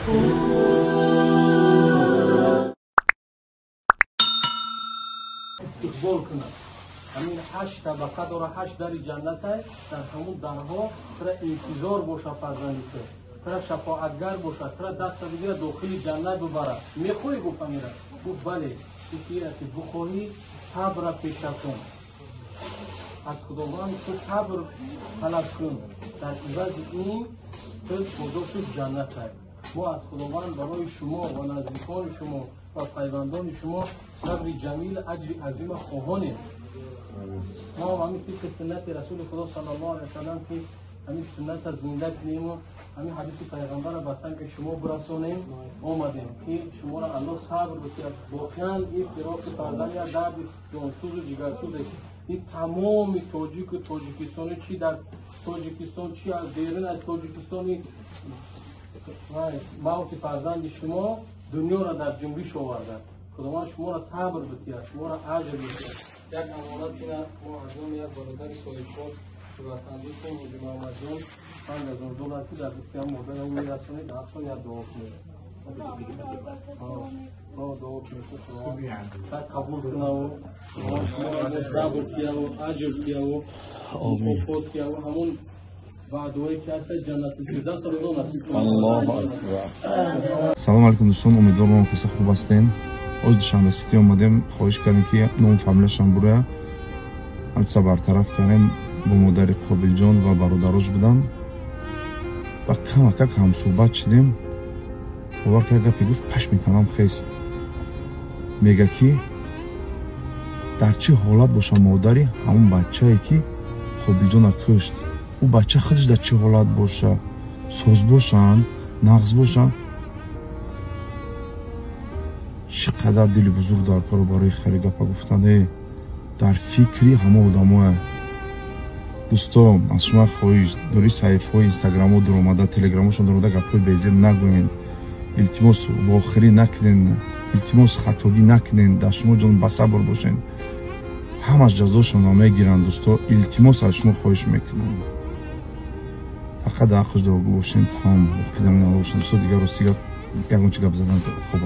استقبال کنند. همین 8 طبقه داره، 8 در جنت است. در همون درها ترا انتظار باشه فرزندی ترا شفاعتگر باشه، ترا دست بگیره داخل جنت ببره. میخوای گفتم میره گفت بله که بخواهی صبر پیشه کن، از خداوند تو صبر طلب کن، در عوض این تو پاداش جنت است. ما از خداوند برای شما و نزدیکان شما و پیوندان شما صبر جمیل اجر عظیم خواهانیم. ما همین طبق سنت رسول خدا صلی الله علیه و سلم که همین سنت زنده کنیم و همین حدیث پیغمبر را بسن که شما برسونیم آمدیم که شما را الله صبر بکند. واقعا این فراق فرزند یا درد جانسوز و جگرسوز است. این تمام تاجیک و تاجیکستانی چی در تاجیکستان چی از بیرون از تاجیکستانی موت فرزند شما دنیا را در جنبش آورده. خداوند شما را صبر بتید، شما را اجر بتید. یک امانت اینا ما از اون یک برادر صاحب‌خود که وطندی کن و محمد جان $5000 که در دست هم مادر او میرسونید حتی یک دعا کنید. دعا کنید تا قبول کنه و صبر کیا و اجر کیا و مکافات کیا و همون وعده‌ای که هست جنت الفردوس را نصیب کنه. الله اکبر. سلام علیکم دوستان، امیدوارم که خوب هستین. از دوشنبه سیتی اومدیم، خواهش کردیم که نام فامیلشان بره همچنین برطرف کردیم با مادر قابل جان و برادراش بودن و کمک هم صحبت شدیم. باور که گپی گفت پشمی تمام خیست. میگه که در چه حالت باشه مادری همون بچه‌ای که قابل جان کشت، او بچه خودش در چه حالت باشه، ساز باشن، نغز باشن، چقدر دل بزرگ در کار برای خیلی گپا گفتن در فکری همه آدم‌ها. دوستان از شما خواهش داری صحیفه‌های اینستاگرام و در اومده تلگرامشون در اومده گپای بی‌زیر نگوین، التماس واخری نکنین، التماس خطاگی نکنین، در شما جان بصبر باشین، همش جزاشون میگیرن. دوستان التماس از شما خواهش میکنم فقط عقل دارو باشین، تمام وقتی نمی‌باشین. دوستان دیگه راستی یگان چه گپ زدن خوبه.